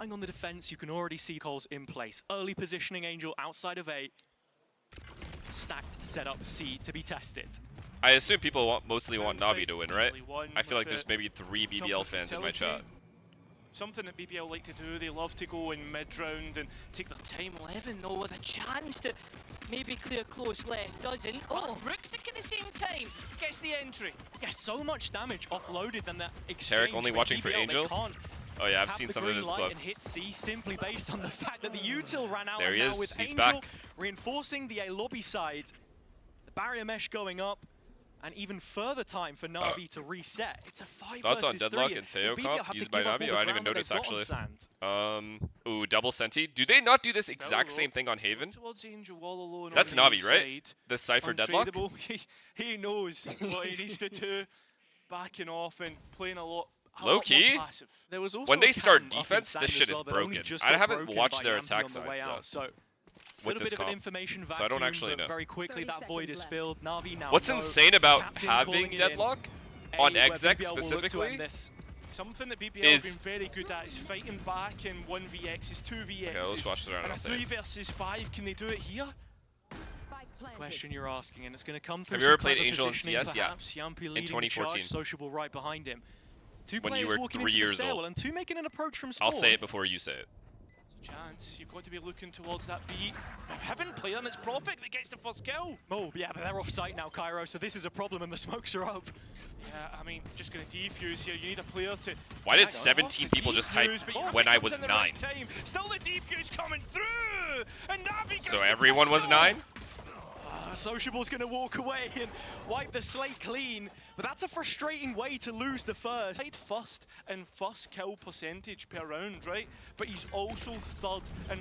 On the defense, you can already see calls in place. Early positioning Angel outside of A. Stacked setup C to be tested. I assume people mostly want Navi to win, right? I feel like there's maybe 3 BBL fans in my chat. Something that BBL like to do, they love to go in mid-round and take their time. 11 though with a chance to maybe clear close left, doesn't. Oh, Ruxic at the same time gets the entry. Yeah, so much damage offloaded than that exchange. Tarek only watching for Angel? Oh yeah, I've seen some of his clips. And hit C simply based on the fact that the util ran out. There he is, with he's Angel back. Reinforcing the A lobby side. The barrier mesh going up. And even further time for Navi to reset. It's a 5 Thoughts on versus 3. Deadlock and Teo comp used by Navi? Oh, I didn't even notice actually. Sand. Ooh, double Senti. Do they not do this exact same thing on Haven? Angel all alone. That's Navi, right? The Cypher Deadlock? He knows what he needs to do. Backing off and playing a lot. Low key, there was also when they start Cam defense, this shit is broken. I haven't watched their attack sides though. So, with this comp, information vacuum, so I don't actually know. Very quickly that void is filled. Navi now What's insane about having Deadlock on exec specifically something that BBL has been very good at is fighting back in 1vx's, 2vx's. Okay, let's watch the round. And a 3 versus 5, can they do it here? That's the question you're asking, and it's going to come through. Have you ever played Angel in CS? Yeah, in 2014. Sociable right behind him. Two when you players were walking 3 into years the old. And 2 making an approach from spawn. I'll say it before you say it. Chance, you've got to be looking towards that beat. Heaven player, and it's Prophet that gets the first kill. Oh, yeah, but they're off site now, Cairo, so this is a problem, and the smokes are up. Yeah, I mean, just going to defuse here. You need a player to. Why did 17 people just type when I was 9? Right still the defuse coming through, and Navi. So everyone was 9? Sociable's going to walk away and wipe the slate clean, but that's a frustrating way to lose the first. First and first kill percentage per round, right? But he's also third and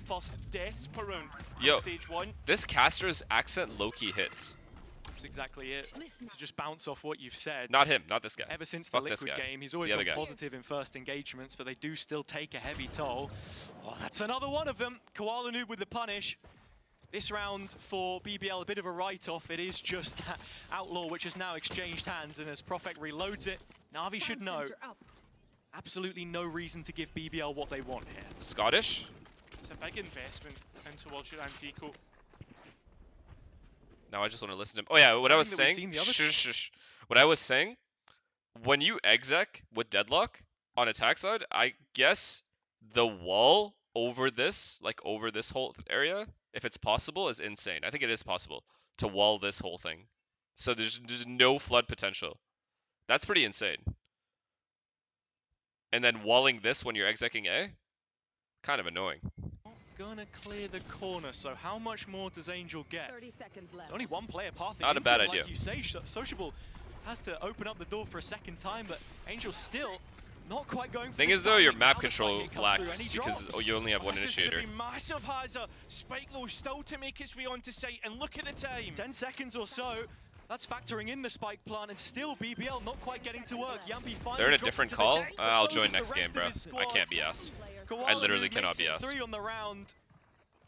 first deaths per round from stage 1. This caster's accent low-key hits. That's exactly it. To just bounce off what you've said. Not him, not this guy. Ever since the Liquid game, he's always been positive in first engagements, but they do still take a heavy toll. Oh, that's another one of them. Koala Noob with the punish. This round for BBL, a bit of a write-off. It is just that Outlaw, which has now exchanged hands, and as Prophet reloads it, Navi should know. Absolutely no reason to give BBL what they want here. Scottish? It's a big investment towards your Antico. Now I just want to listen to him. Oh yeah, what I was saying, what I was saying, when you exec with Deadlock on attack side, I guess the wall over this, like over this whole area, if it's possible, is insane. I think it is possible to wall this whole thing. So there's no flood potential. That's pretty insane. And then walling this when you're execing A? Kind of annoying. Gonna clear the corner, so how much more does Angel get? 30 seconds left. There's only one player pathing Not a bad it, idea. Like you say, Sociable has to open up the door for a second time, but Angel still not quite going for Thing is though, your map control lacks because you only have one initiator. This is massive hazard. Spike low still to make its way onto site, and look at the time. 10 seconds or so. That's factoring in the spike plant, and still BBL not quite getting to work. Yampi They're in a different call? I'll join next game, bro. I can't be asked. I literally cannot be asked. 3 on the round.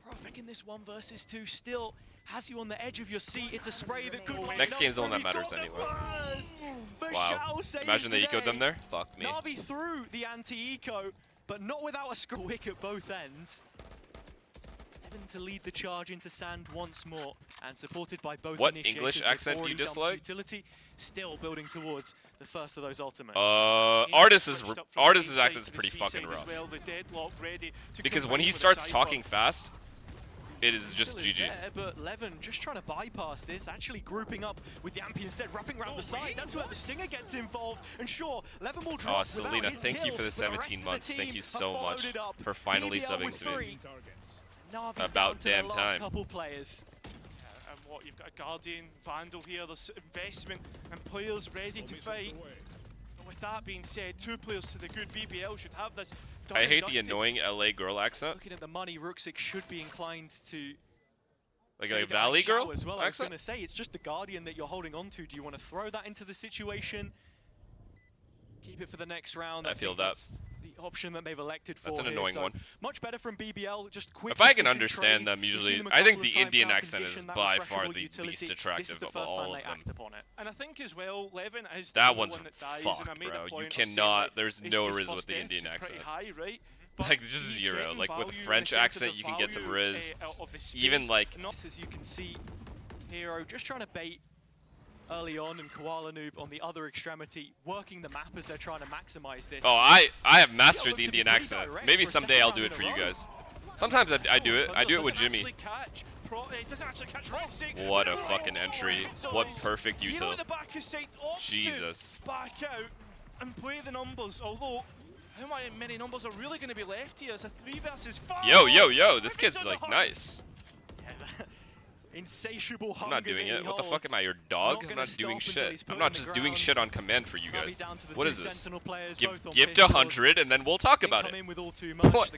Prophet in this 1 versus 2 still has you on the edge of your seat. It's a spray that could win. Next game's the one that matters anyway. Wow. Imagine they ecoed them there. Fuck me. Navi threw the anti-eco, but not without a score wick at both ends. Evan to lead the charge into sand once more, and supported by both What initiators. English accent do you dislike? Utility, still building towards the first of those ultimates. Artist's accent's pretty fucking rough. Because when he starts talking fast, it is just GG. There, but Levin just trying to bypass this, actually grouping up with the Yampi instead, wrapping around the side. That's where the Stinger gets involved. And sure, Levin will drop. Oh, Selena, thank you for the 17 months. Thank you so much for finally subbing to me. About damn time. Couple players. And what, you've got a Guardian, Vandal here, there's investment, and players ready to fight. And with that being said, 2 players to the good. BBL should have this. I hate the annoying LA girl accent. Looking at the money, Ruxic should be inclined to like a Valley girl as well. accent? I was going to say, it's just the Guardian that you're holding on to. Do you want to throw that into the situation? Keep it for the next round. I feel that. The option that they've elected for. That's an annoying one. Much better from BBL. Just quick. If I can understand them, usually, I think the Indian accent is by far the least attractive of all of them. And I think as well, Levin is that one's one that dies, fucked, and I made bro. a point You cannot. of there's no riz with the Indian accent. Pretty high, right? Like just zero. Like with French accent, you can get some riz. Even like. As you can see, Hero just trying to bait early on, and Koala Noob on the other extremity, working the map as they're trying to maximize this. Oh, I have mastered the Indian accent. Maybe someday I'll do it for you guys. Sometimes I do it. I do it with Jimmy. What a fucking entry. What perfect util. Jesus. Back out and play the numbers, although how many numbers are really going to be left here? It's a 3 versus 5. Yo, this kid's like nice. Insatiable hunger. I'm not doing it. What the fuck am I, your dog? I'm not doing shit. I'm not just doing shit on command for you guys. What is this? Give 100 and then we'll talk about it. What?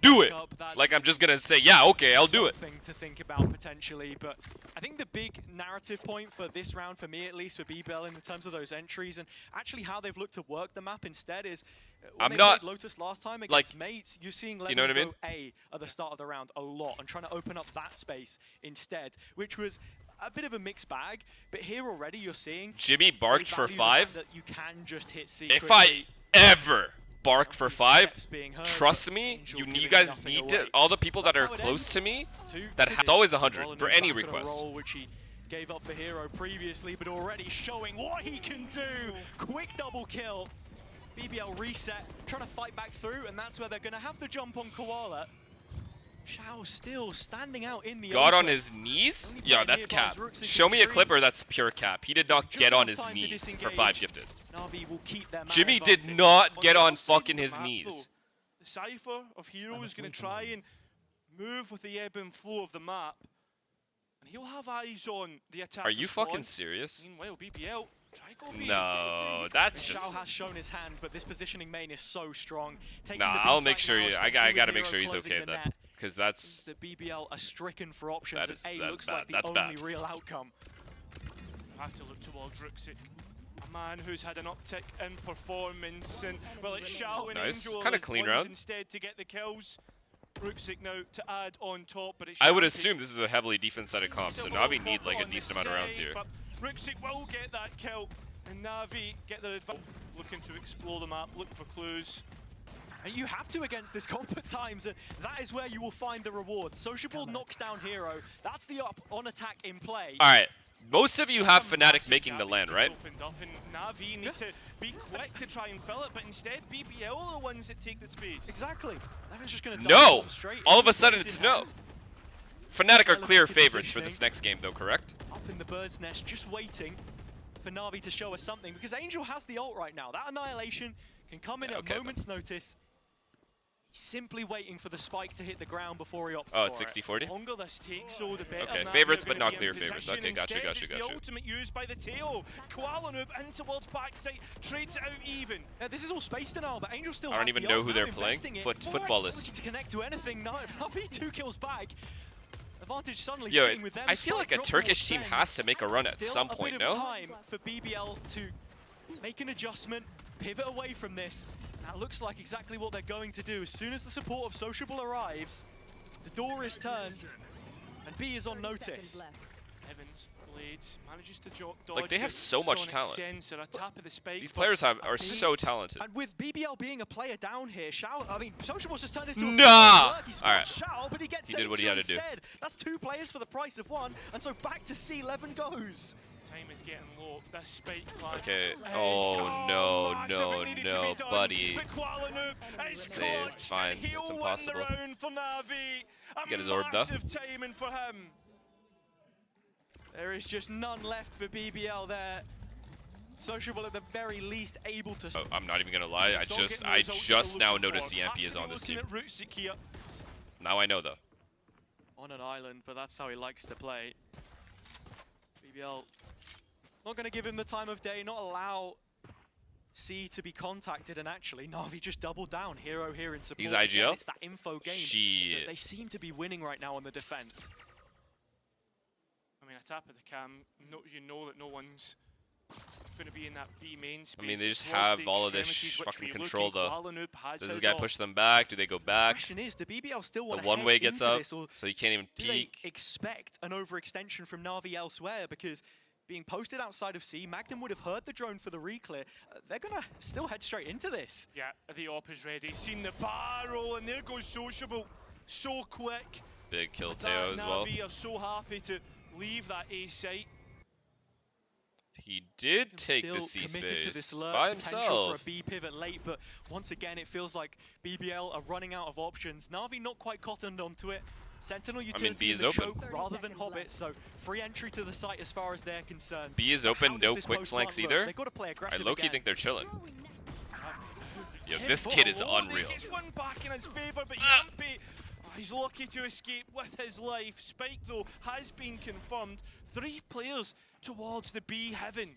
Do it! Like I'm just gonna say, yeah, okay, I'll do it. Something to think about potentially, but I think the big narrative point for this round, for me at least, for bbl in terms of those entries and actually how they've looked to work the map instead is when they played Lotus last time against mates, you're seeing Lemon go A at the start of the round a lot and trying to open up that space instead, which was a bit of a mixed bag. But here already you're seeing Jimmy barked for 5. That you can just hit C if I ever bark for 5, trust me, you guys need to, all the people that are close to me, that's always 100 for any request. Which he gave up for Hero previously, but already showing what he can do. Quick double kill. bbl reset, trying to fight back through, and that's where they're going to have the jump on Koala. Xiao still standing out in the God on his knees? Yeah, that's cap. Show me a clip or that's pure cap. He did not get on his knees for 5 gifted. Jimmy did not get on fucking his knees. The Cypher of Hero is going to try and move with the ebb and flow of the map. And he'll have eyes on the attack. Are you fucking serious? Meanwhile, bbl, no, that's just. Xiao has shown his hand, but this positioning main is so strong. Nah, I'll make sure you. I gotta make sure he's okay then, because that's. The bbl are stricken for options. That is, and A looks bad. like the that's only bad. real outcome. I have to look towards Ruxic, a man who's had an uptick in performance, and well, it's Xiao and Angel kind of clean round instead to get the kills. Ruxic now to add on top, but it's I would assume this is a heavily defense-sided comp, so Navi need like a decent amount of rounds here. But Ruxic will get that kill, and Navi get their advantage. Looking to explore the map, look for clues. And you have to against this comp at times, and that is where you will find the reward. Sociable knocks down Hero. That's the up on attack in play. All right. Most of you have Fnatic making the land, right? And Navi need to be quick to try and fill it, but instead bbl are the ones that take the space. Exactly. That is just going to no! All of a sudden it's no. Fnatic are clear favorites for this next game though, correct? Up in the bird's nest, just waiting for Navi to show us something, because Angel has the ult right now. That Annihilation can come in at a moment's notice. He's simply waiting for the spike to hit the ground before he opts for it. The 60-40? longer this takes, so the better. Okay, favorites but not clear favorites. Okay, gotcha. The ultimate used by the tail. Koala Noob in towards backside, trades it out even. Yeah, this is all space denial, but Angel still I don't even know who they're playing. Footballist. To connect to anything, Navi 2 kills back. Advantage suddenly Yo, seen with them. I feel like a Turkish team has to make a run at some point, no? Time for bbl to make an adjustment, pivot away from this. That looks like exactly what they're going to do. As soon as the support of Sociable arrives, the door is turned, and B is on notice. Evans, Blades, manages to dodge. Like, they have so much talent. Sensor, a tap of the spike, these players are so talented. And with bbl being a player down here, Sociable's just turned this to a Alright. Xiao, but he gets He did what he had to do. That's 2 players for the price of 1, and so back to C11 goes. Time is getting low. This spike plan. Okay. Oh no, buddy. It's fine. It's impossible. Get his orb though. For him. There is just none left for bbl there. Sociable at the very least able to. Oh, I'm not even gonna lie. I just now noticed the MP is on this team. Now I know though. On an island, but that's how he likes to play. bbl not going to give him the time of day, not allow C to be contacted, and actually Navi just doubled down. Hero here in support. He's IGL? It's that info game. Shit. They seem to be winning right now on the defense. I mean, a tap of the cam, you know that no one's going to be in that B main space. I mean, they just have all of this fucking control though. Does this guy push them back? Do they go back? The question is, the BBL still want the one-way gets up, so he can't even peek. Do they expect an overextension from Navi elsewhere? Because being posted outside of C. Magnum would have heard the drone for the reclear. They're going to still head straight into this. Yeah, the op is ready. Seen the barrel, and there goes Sociable. So quick. Big kill Teo as well. Navi are so happy to leave that A site. He did take the C space by himself. For a B pivot late, but once again, it feels like BBL are running out of options. Navi not quite cottoned onto it. Sentinel utility B is in the open choke rather than Hobbit, so free entry to the site as far as they're concerned. B is open, no quick flanks either. They got to play aggressive. I low-key think they're chilling. Yo, Hit this ball. kid is Oh, unreal. He gets one back in his favour, but Yampy, he's lucky to escape with his life. Spike, though, has been confirmed. 3 players towards the B heaven.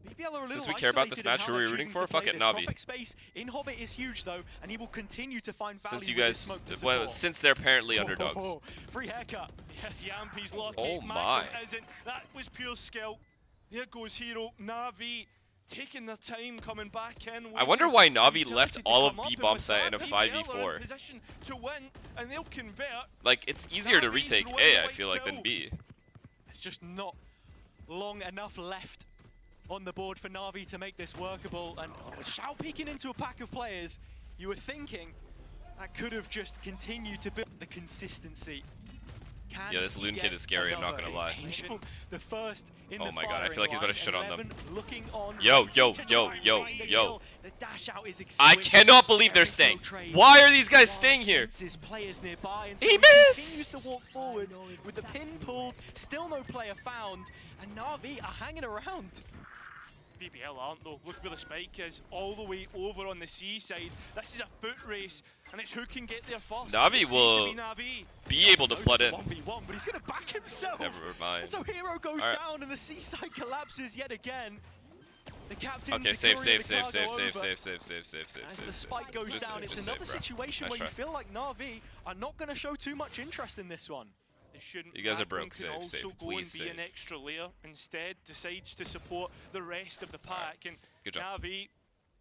BBL are a Since little we care about this isolated in match, how who are we they're rooting choosing for? to play Fuck it, this. Navi. Prophet space in Hobbit is huge though, and he will continue to find value Since you with guys, his smoke to well, support. since they're apparently underdogs. Oh, free haircut. Yeah, Yampy's lucky. Oh my. Magnum isn't. That was pure skill. There goes Hero. Navi taking their time coming back in. I wonder why waiting for Navi utility left to all of come up, and B-bomb with site that, in a BBL are 5v4. in position to win, and they'll convert. Like, it's easier to Navi's retake rolling A, I right feel like, than till. B. It's just not long enough left on the board for Navi to make this workable, and Shao peeking into a pack of players. You were thinking that could have just continued to build the consistency. Can Yeah, this he Loon get kid is scary, I'm not another? gonna lie. It's Angel, the first in Oh the my god, I feel firing like he's about to line. shit on them. 11 looking on, Yo, waiting yo, to yo, try and yo, find the yo. kill. The dash out is I exquisite. cannot believe they're There is no staying. trade. Why are these guys Wild staying here? senses players nearby, and He so missed! continues to walk forward with the pin pulled, still no player found, and Navi are hanging around. BBL aren't though. Look where the spike is, all the way over on the C side. This is a foot race, and it's who can get there first. Navi It seems will to be Navi. be able to flood in. 1v1, but he's going to back himself. Never mind. So Hero goes Alright. down, and the seaside collapses yet again. The captain Okay, save. As the spike goes Just down, save, it's just another save, bro. situation Nice where try. you feel like Navi are not going to show too much interest in this one. They shouldn't. You guys are Magnum broke. can also Save. go Please and be save. an extra layer. Instead, decides to support the rest of the pack. And Good job. Navi,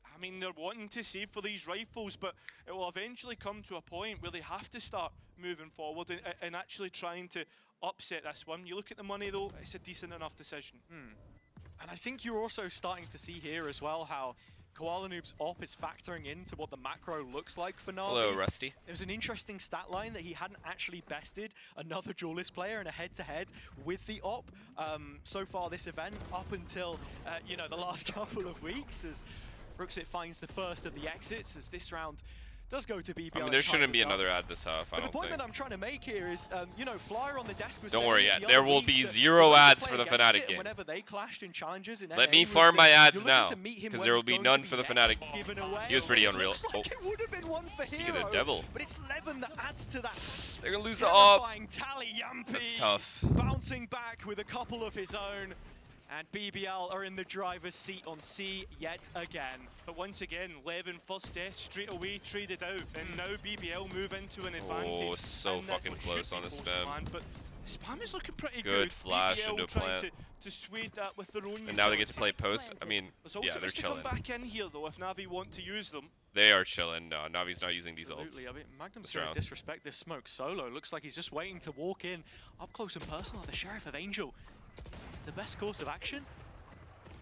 I mean, they're wanting to save for these rifles, but it will eventually come to a point where they have to start moving forward and actually trying to upset this one. You look at the money though, it's a decent enough decision. And I think you're also starting to see here as well how Koala Noob's op is factoring into what the macro looks like for Navi. Hello, Rusty. There was an interesting stat line that he hadn't actually bested another duelist player in a head-to-head with the op so far this event, up until you know, the last couple of weeks, as Brooksit finds the first of the exits, as this round does go to BBL. I mean, there shouldn't be another ad this half, I But the don't point think. that I'm trying to make here is, you know, Flyer on the desk was Don't saying worry, that the there other will week be that zero they ads play for the against Fnatic it, and game. whenever they clashed in challenges in Let NA me was farm that my ads you're looking now, to meet him because where there will he's be going none to for the next, Fnatic. given away. He was pretty It unreal. looks like it would have been one for Speaking of Hero, the devil. but it's Levin that adds to that. They're gonna lose the op. Terrifying tally. Yampy That's tough. bouncing back with a couple of his own. And BBL are in the driver's seat on C yet again. But once again, Levin first death straight away traded out, and now BBL move into an advantage. Oh, so and that fucking should close be on the close, spam. man, but the spam is looking pretty Good good. flash BBL into a trying plant. to sway that with their own And now they get to utility. play post. I mean, There's yeah, they're ultimates to chilling. come back in here though if Navi want to use them. They are chilling. No, Navi's not using these ults. Absolutely. I mean, Magnum's This going round. to disrespect this smoke solo. Looks like he's just waiting to walk in up close and personal. The Sheriff of Angel. It's the best course of action.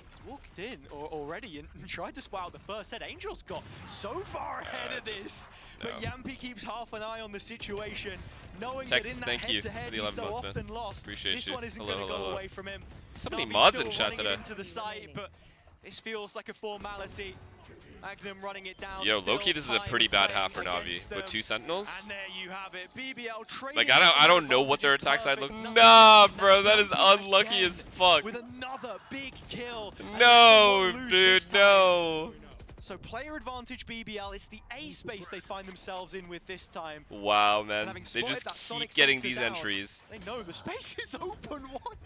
He's walked in already and tried to spot out the first head. Angel's got so far ahead of this. But no. Yampy keeps half an eye on the situation, knowing Texas, that in that thank you head-to-head for the he's 11 so months, man. often lost. Appreciate this you. one isn't Hello, going to go hello. away from him. So many Navi's mods still in chat running it today. into the site, but this feels like a formality. Magnum running it down. Yo, still low-key, this is a time pretty bad playing half for Navi against with them. 2 Sentinels. And there you have it. BBL trading Like, I don't know what their attack side looks. Nah, bro, that is unlucky as fuck. With another big kill. No, dude, no. So player advantage BBL, it's the A space they find themselves in with this time. Wow, man. having They spotted just that keep Sonic getting sensor these down, entries. They know the space is open. What?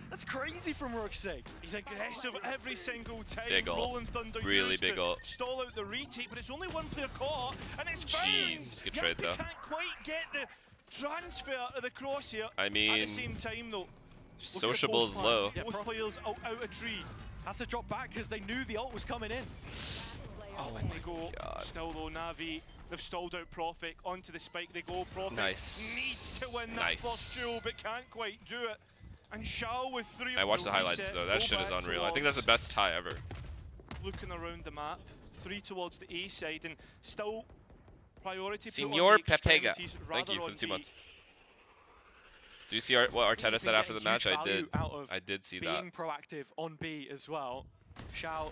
That's crazy from Ruxig. He's aggressive every single time. Big ult. Rolling Thunder Really used big to ult. stall out the retake, but it's only one player caught, and it's found. Jeez, good trade, Yampy though. can't quite get the transfer of the crosshair. I At mean, the same time, though, sociable is post low. plan. Both players out a tree. Has to drop back because they knew the ult was coming in. Oh, and they go. God. Still though, Navi, they've stalled out Prophet onto the spike. They go. Prophet Nice. needs to win that Nice. first duel, but can't quite do it. And Shao with 3. I watched the highlights though. That shit is unreal. I think that's the best tie ever. Looking around the map, 3 towards the A side, and still priority. Senor Pepega, thank you for the 2 months. Do you see what Arteta said after the match? I did. I did see that. Being proactive on B as well. Shao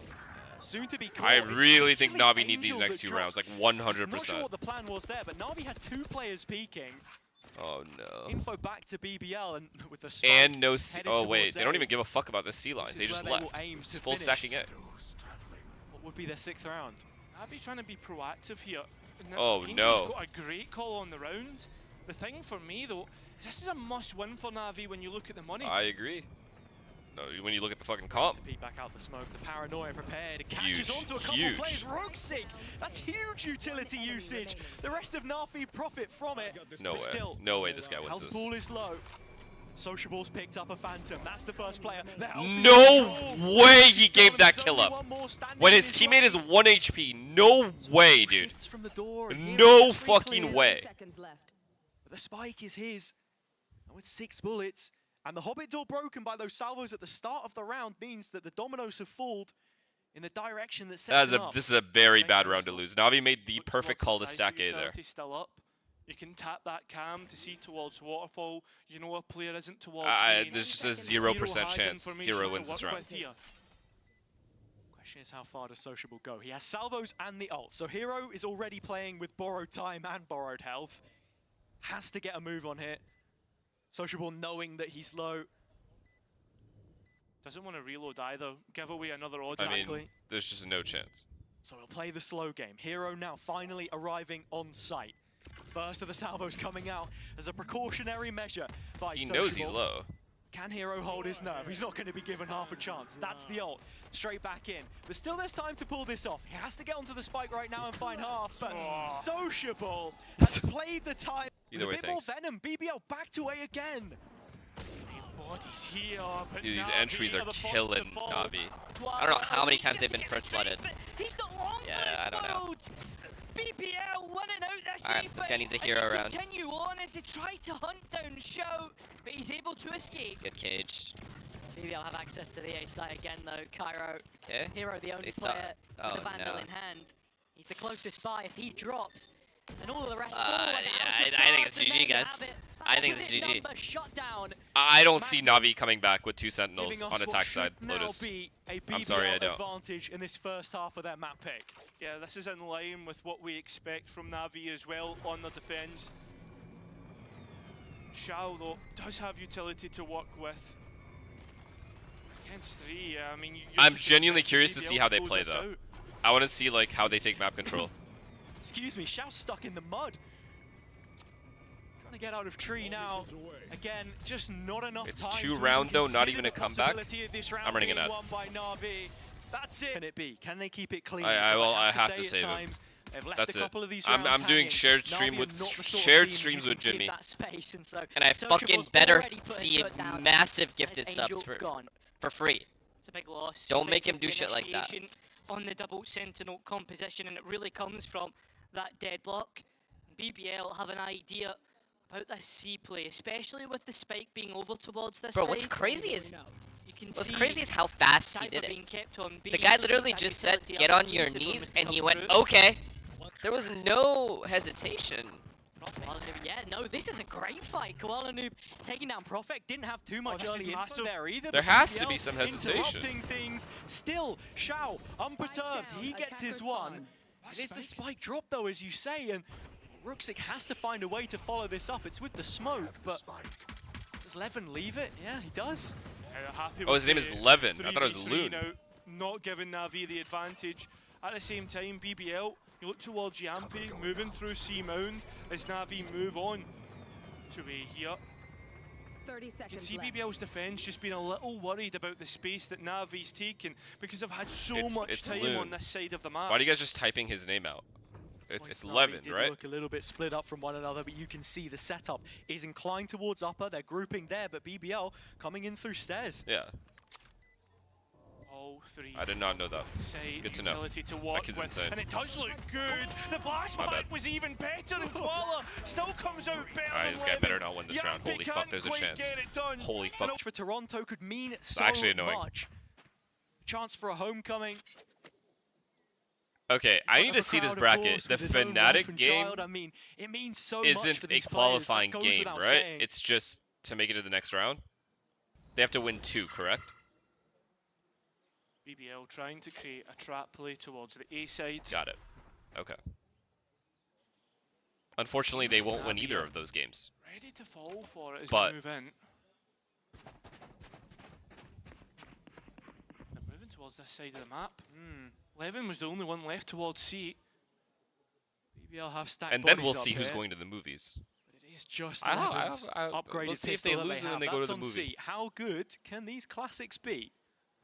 soon to be caught. I really think Navi need these next 2 rounds, like 100%. I'm not sure what the plan was there, but Navi had 2 players peeking. Oh no. Info back to BBL and with the spike and no C. Oh wait, they don't A. even give a fuck about the C line. They just left. It's full stacking it. What would be their 6th round? Navi trying to be proactive here. Oh Angel's no. got a great call on the round. The thing for me though, is this is a must-win for Navi when you look at the money. I agree. No, when you look at the fucking comp. To peek back out the smoke, the paranoia prepared. It catches Huge, onto a couple huge. players. Rugsig, that's huge utility usage. The rest of Navi profit from it. No way. Still, No way this guy wins health this. pool is low. Sociable's picked up a Phantom. That's the first player. No way he gave that kill up. When his teammate is 1 HP. No way, dude. No fucking way. The spike is his. And with 6 bullets, and the Hobbit door broken by those salvos at the start of the round means that the dominoes have fallen in the direction that sets him up. This is a very bad round to lose. Navi made the perfect call to stack A there. Still up. You can tap that cam to see towards waterfall. You know a player isn't towards there's just a 0% chance Hero wins this round. Question is, how far does Sociable go? He has salvos and the ult, so Hero is already playing with borrowed time and borrowed health. Has to get a move on here. Sociable knowing that he's low. Doesn't want to reload either. Give away another odds. I mean, there's just no chance. So he'll play the slow game. Hero now finally arriving on site. First of the salvos coming out as a precautionary measure by He Sociable. knows he's low. Can Hero hold his nerve? He's not going to be given half a chance. That's the ult. Straight back in. But still there's time to pull this off. He has to get onto the spike right now and find half. But Sociable has played the time. Either way, a bit thanks. more venom. BBL back to A again. Bodies here, but Dude, these entries are killing Navi. I don't know how many times they've been first blooded. He's not long Yeah, I don't know. BBL winning out this. Alright, this guy needs a hero around. Continue on as they try to hunt down Shao, but he's able to escape. Good cage. BBL have access to the A side again though. Cairo, Okay. Hero the only They saw player it. Oh, with a Vandal no. in hand. He's the closest by. If he drops, and all of the rest Yeah, I think it's GG, guys. I think it's GG. Shut down. I don't see Navi coming back with 2 Sentinels on attack side. Lotus. I'm sorry, I don't. Advantage in this first half of their map pick. Yeah, this is in line with what we expect from Navi as well on the defense. Shao, though, does have utility to work with. Against 3, I mean... I'm genuinely curious to see how they play, though. I want to see, like, how they take map control. Excuse me, Shao's stuck in the mud. Trying to get out of tree now. Again, just not enough It's time 2 to round, though, not consider even the a comeback. possibility of this round I'm running an being ad. won by Navi. That's it. Can it be? Can they keep it clean? I have to at save it. times, they've left That's a it. couple of these I'm rounds doing hanging. shared Navi stream are with not the sort of shared team streams who with can give Jimmy. That space, and so And I Sociable's fucking better already put his see foot down. massive His gifted Angel subs gone. for free. It's a big loss. Don't make him do shit like that. On the double sentinel composition, and it really comes from that deadlock. BBL have an idea about this C play, especially with the spike being over towards this Bro, side. what's crazy is What's crazy is how fast he did it. being kept on B. The guy literally just said, "Get on your knees," and he went, "Okay." There was no hesitation. Yeah, no, this is a great fight. Koala Noob Taking down Profek didn't have too much this is early info massive. there either. There but has to BBL be some hesitation. interrupting things. Still, Shao, unperturbed. He gets his one. It is the spike drop though, as you say, and Ruxic has to find a way to follow this up. It's with the smoke, but does Levin leave it? Yeah, he does. Oh, his name is Levin. I thought it was 3v3 Loon. now, not giving Navi the advantage. At the same time, BBL, you look towards Yampi, moving through C Mound as Navi move on to A here. 30 You can seconds see left. BBL's defense just being a little worried about the space that Navi's taken because they've had so It's much time Loon. on this side of the map. Why are you guys just typing his name out? It's Navi Levin, did right? look a little bit split up from one another, but you can see the setup is inclined towards upper. They're grouping there, but BBL coming in through stairs. Yeah. All 3. I did not know that. Side Good to know. utility to work kid's with, insane. and it does look good. The blast My spike bad. was even better, and Koala Still comes out better. Alright, this guy better not win this round. Holy fuck, there's a chance. Holy fuck. For Toronto could mean so actually annoying. much. Chance for a homecoming. Okay, I need to see this bracket. The Fnatic game I mean, it means so isn't much for a these qualifying players. game, right? Saying. It's just to make it to the next round. They have to win 2, correct? BBL trying to create a trap play towards the A side. Got it. Okay. Unfortunately, they won't win either of those games. Ready to fall for it as But they move in. They're moving towards this side of the map. Levin was the only one left towards C. BBL have stacked and then we'll bodies see up who's here. going to the movies. But it is just Levin's upgraded let's see if they pistol that lose and have. then they go to That's the on movie. C. How good can these classics be?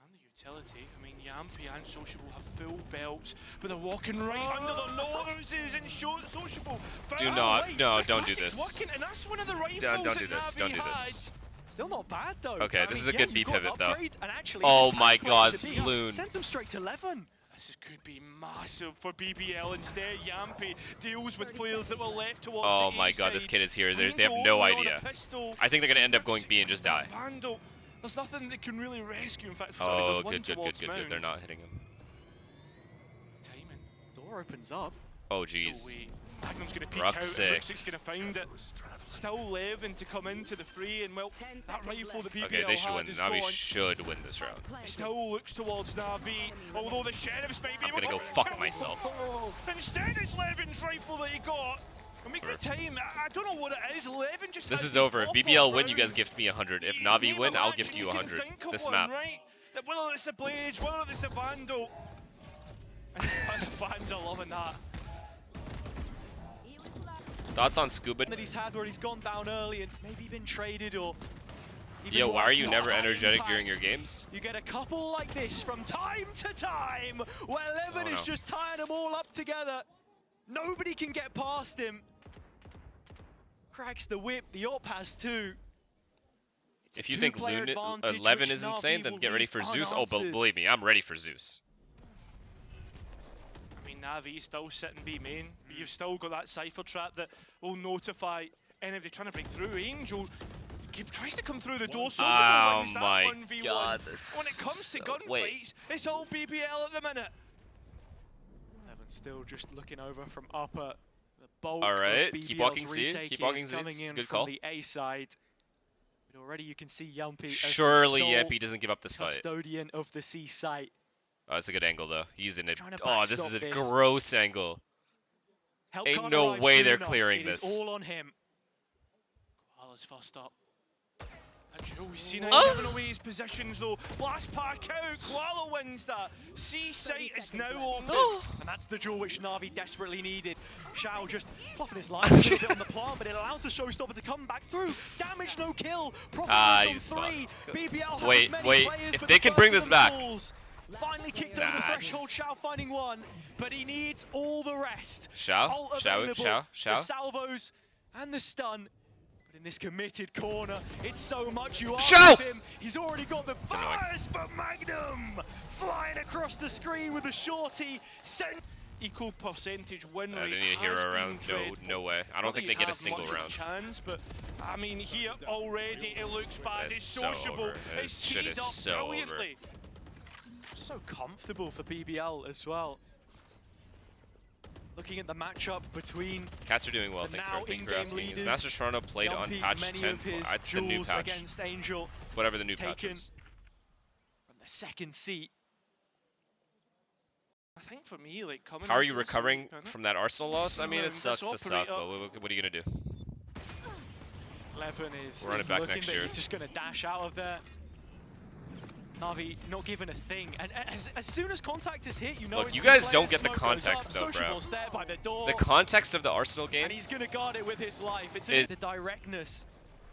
And the utility. I mean, Yampy and Sociable have full belts, but they're walking right under their noses and Sociable. Do not, no, don't do this. Working, and that's one of the rivals Don't do this, that don't do Navi this. Still not bad though. Okay, I this mean, is a yeah, good B you've got pivot though. upgrade, and actually Oh this my pack god, plays to B. Loon. Sends him straight to 11. This could be massive for BBL. Instead, Yampy deals with players that were left towards Oh the my A god, this side. kid is here. They have Angel no on a idea. pistol. I think they're gonna end up going B and just die. Vandal. There's nothing that can really rescue. In fact, Oh, there's one good. towards They're Mount. not hitting him. Timing. Door opens up. Oh No jeez. way. Magnum's gonna peek Ruxic. out. Ruxic's gonna find it. Still Levin to come into the fray, and well, that rifle that BBL Okay, they should had win. is Navi gone. should win this round. He still looks towards Navi, although the Sheriffs might be I'm able gonna to go fuck myself. Instead, it's Levin's rifle that he got. And make the time. I don't know what it is. Levin just. This has is these over. If pop-up BBL win, you rounds. guys gift me 100. If You Navi name win, a I'll match gift and you can 100. think of This one, map. Right? That whether it's the Blades, whether it's the Vandal. And the fans are loving that. Thoughts on Scuba? That he's had where he's gone down early and maybe been traded or. even Yo, why are worse, you not never had energetic impact. during your games? You get a couple like this from time to time, where Levin is just tying them all up together. Nobody can get past him. Cracks the whip, the op has two. It's a If you think two-player advantage, Levin which is Navi insane, then will get ready leave for Zeus. Oh, but unanswered. believe me, I'm ready for Zeus. I mean, Navi still sitting B main, but you've still got that Cypher trap that will notify anybody trying to break through. Angel tries to come through the door, so Oh wins that my 1v1. god, this When it comes to gunfights, it's all BBL at the minute. Levin still just looking over from upper. The bulk Alright, of BBL's keep walking C, retake keep walking is C, coming it's a in good from call. the A side. But already you can see Yampy as the Surely sole Yeppy doesn't give up this fight. custodian of the C site. Oh, that's a good angle though. He's in it. Trying to Oh, this is a backstop this. gross angle. Help Ain't can't no arrive way soon they're enough. clearing It is this. all on him. Koala's first up. We've seen him giving away his positions though. Last pack out, Koala wins that. C site is now open. And that's the duel which Navi desperately needed. Shao just fluffing his line a little bit on the plant, but it allows the showstopper to come back through. Damage, no kill. He's on three. fucked. BBL has Wait, many wait, players, if but they the can first bring of this them back. falls. Finally kicked over the threshold, Shao finding one, but he needs all the rest. Shao, All Shao, available. Shao. The salvos and the stun. But in this committed corner, it's so much you Shao! ask of him. He's already got the annoying. fires, but Magnum flying across the screen with a shorty. Equal percentage win They rate. need a hero has been round. dreadful. No way. I don't Not think that they get a you'd single have much of a round. chance, but I mean, here already it looks bad. It's It's so sociable. over. It's This shit teed is up so over. brilliantly. So comfortable for BBL as well. Looking at the matchup between Cats are doing well, the thank now you for in-game asking. Is leaders, Master Toronto played on Yampy, patch many 10? of his It's the new duels patch. against Angel Whatever the new patch taken is. from the second seat. I think for me, like coming. How are you into this recovering week, isn't it? from that Arsenal loss? I mean, it This sucks to suck, operator- but what are you gonna do? Levin is We're on it back looking, next but year. he's just going to dash out of there. Navi not given a thing, and as soon as contact is hit, you know Look, it's you two guys don't players, get the smoke goes context up, though, bro. Sociable's there by the door, The context of the Arsenal game, and he's going to guard it with his life. It's is the directness.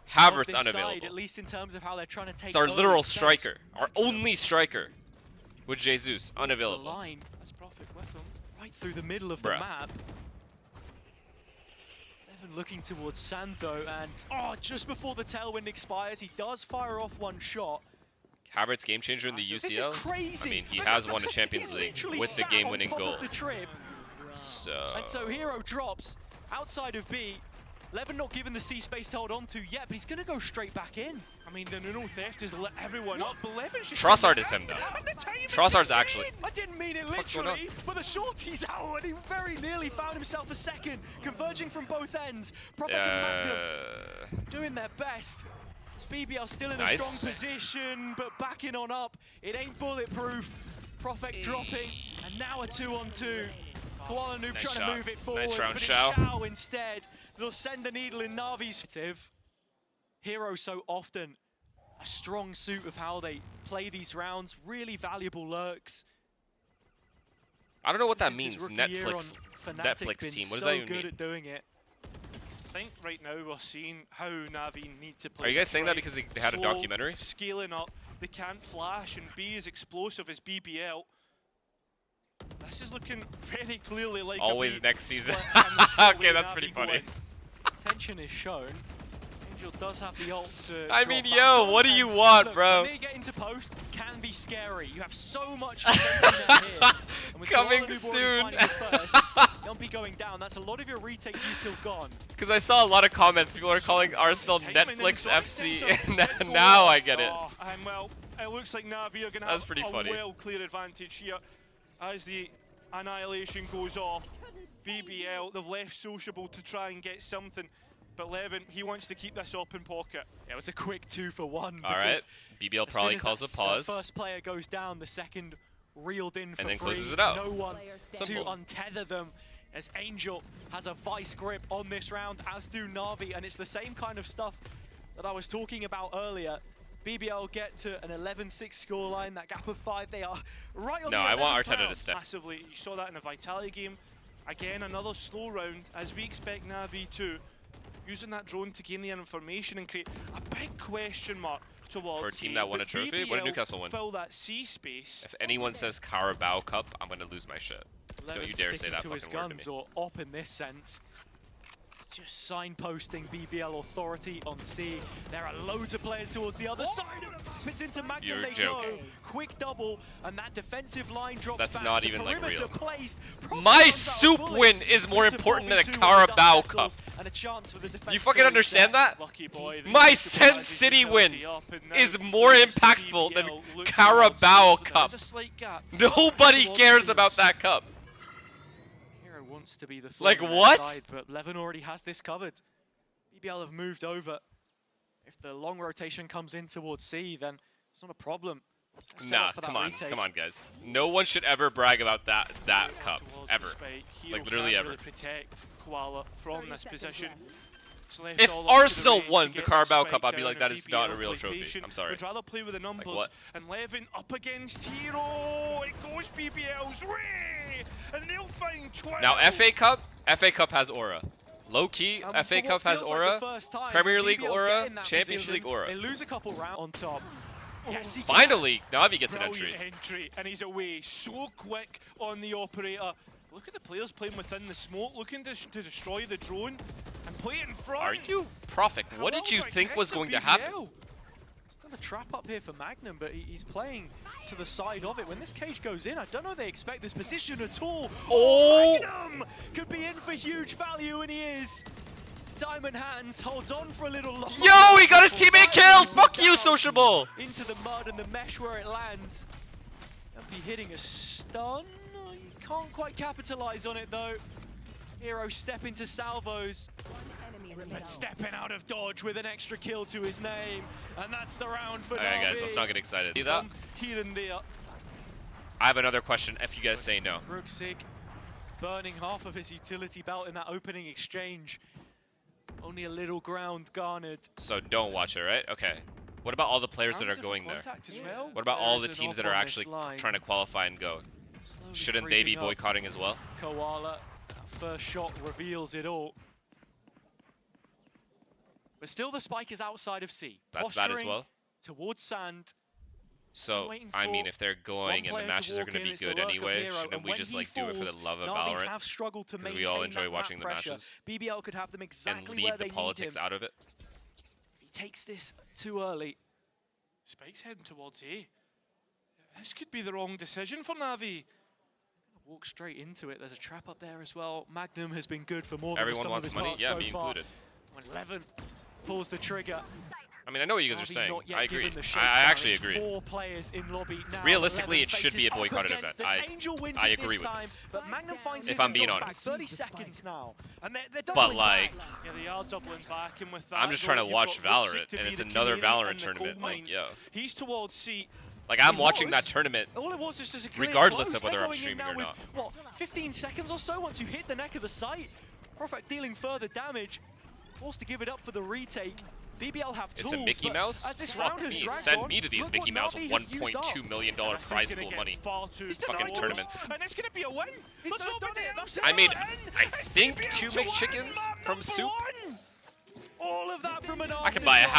Havertz of this side, unavailable. at least in terms of how they're trying to take It's our early literal steps. striker. Our only striker. With Jesus, The unavailable. line That's profit with them. right through the middle of the Bruh. map. Levin looking towards Santo, and just before the tailwind expires, he does fire off one shot. Havertz game changer in the This is UCL. crazy. I mean, he Like, has won the Champions he's League literally with the sat game-winning on top goal. of the trip. So And so Hero drops outside of B. Levin not given the C space to hold on to yet, but he's going to go straight back in. I mean, the Nuno theft has lit everyone up, but Levin's just... Trossard is him, though. Trossard's actually... I didn't mean it literally, but the shorty's out, and he very nearly found himself a second, converging from both ends. Prophet and Magnum doing their best. BBL still in a strong position, but backing on up. It ain't bulletproof. Prophet dropping, and now a 2-on-2. Koala Noob trying to move it forward, nice round, but Shao. it's Shao instead. It'll send the needle in Navi's hero so often. A strong suit of how they play these rounds. Really valuable lurks. I don't know what that Since his means. rookie year Netflix on Fnatic, team. What does so that even good mean? at doing it. I think right now we're seeing how Navi need to play. Are you guys saying that because they had a Slow, documentary? Scaling up, they can't flash and be as explosive as BBL. This is looking very clearly like always a next season. split Okay, that's pretty Navi funny. going. Tension is shown. Angel does have the ult to I drop mean, back yo, on, what do you and want, look, bro? When they get into post, can be scary. You have so much safety net here. And with Coming Koala Noob soon. already finding it first, Yumpy going down. That's a lot of your retake util gone. Because I saw a lot of comments. People are calling Arsenal Netflix FC, and now I get it. Oh, and well, it looks like Navi are going to That's have pretty a funny. well clear advantage here as the annihilation goes off. BBL, they've left sociable to try and get something, but Levin, he wants to keep this open pocket. It was a quick 2-for-1. Alright, BBL probably calls a pause. First player goes down, the second reeled in for And then free. closes it out. No one Simple. to untether them, as Angel has a vice grip on this round, as do Navi, and it's the same kind of stuff that I was talking about earlier. BBL get to an 11-6 scoreline, that gap of 5, they are right on No, the I want 11th Arteta round. to step. Massively, you saw that in the Vitality game. Again, another slow round, as we expect Navi to, using that drone to gain the information and create a big question mark towards For a team that won a trophy? What did Newcastle win? Fill that C space. If anyone says Carabao Cup, I'm gonna lose my shit. Levin Don't you dare say sticking that to his fucking word to guns, me. or op in this sense. Just signposting BBL authority on C. There are loads of players towards the other side. It's into Magnum, You're they joking. go. Quick double, and that defensive line drops That's back. not The even, like, perimeter real. placed. My Runs out soup of win bullets. is more It's important than a 4v2 when the Carabao dust Cup. settles, and a chance for the defense You fucking to understand reset. that? Lucky boy. My Sen City win is more impactful than Carabao Cup. There's a slight gap. Nobody cares about that cup. Hero wants to be the Like, thorn in their what? side, but Levin already has this covered. BBL have moved over. If the long rotation comes in towards C, then it's not a problem. Set Nah, up for that come on, retake. come on, guys. No one should ever brag about that cup, Towards ever. the spike. Hero Like, literally can't ever. really protect Koala from this position. It's left If all up to the Arsenal race to won the get Carabao that Cup, spike I'd be down, like, that and is not a BBL real play trophy. patient. I'm sorry. Would rather play with the numbers. what? And Levin up against Hero. It goes BBL's way, and they'll find 12. Now, FA Cup has aura. Low-key, For FA what Cup has feels like aura. the first time, Premier League BBL aura, get in that Champions position. League aura. They lose a couple rounds on top. Yes, he can. Finally, Navi gets an Brilliant entry. and he's away so quick on the operator. Look at the players playing within the smoke, looking to destroy the drone and play it in front. Are you Prophet? What did you think was going to happen? Still a trap up here for Magnum, but he's playing to the side of it. When this cage goes in, I don't know they expect this position at all. Oh! Magnum could be in for huge value, and he is. Diamond Hands holds on for a little longer. Yo, he got his teammate killed! Fuck you, Sociable! Into the mud and the mesh where it lands. That'd be hitting a stun. Oh, you can't quite capitalize on it though. Hero stepping to salvos. But stepping out of dodge with an extra kill to his name. And that's the round for Alright, guys, Navi. let's not get excited. See that? Here and there. I have another question if you guys say no. Brooksig burning half of his utility belt in that opening exchange. Only a little ground garnered. So don't watch it, right? Okay. What about all the players that are Chances for going there? contact as well. What about all the There's an teams op that are on actually this line. trying to qualify and go? Slowly Shouldn't they be creeping up. boycotting as well? Koala, that first shot reveals it all. But still the spike is outside of C. That's bad as Posturing well. Towards sand. So, waiting I mean, for if they're just going one and the player to matches are walk going to in, be it's the good lurk of anyway, Hero, shouldn't and we when just he like do it for the falls, love of Navi Valorant? have struggled to Because maintain we all enjoy that watching the pressure. matches. BBL could have them And exactly where leave they the politics need him. out of it? He takes this too early. Spike's heading towards A. This could be the wrong decision for Navi. Walk straight into it. There's a trap up there as well. Magnum has been good for more than Everyone some wants of his money? parts Yeah, so me far. included. When 11 pulls the trigger. I mean, I know what you guys are Navi saying. not yet I agree. given the I shakedown. actually It's agree. 4 players in lobby now. Realistically, 11 it should be a faces boycotted up event. against it. Angel wins I it agree this with time, this. But Magnum finds If his I'm being back. honest. 30 seconds now. And they're But doubling like, back. Yeah, they are doubling back, and with that, I'm just though, trying to you've watch got Ripsic Valorant, to and be it's the another canary Valorant and the tournament. gold Like, mines. yeah. He's towards C. Like, I'm He watching that was. tournament All it was is just a clear regardless close. of whether They're I'm going in streaming now or with, not. What, 15 seconds or so once you hit the neck of the site? Perfect dealing further damage. Forced to give it up for the retake. BBL have tools. It's a Mickey but Mouse? As this Fuck round has me. dragged Send on, me to these look Mickey what Mouse Navi have used $1.2 up. million This is prize gonna pool get money. far too Fucking close. tournaments. And it's gonna be a win. He's There's done nobody it. else I in mean, the I win. think BBL 2 to win, McChickens map from number Soup. 1. All of that from an I can buy a house.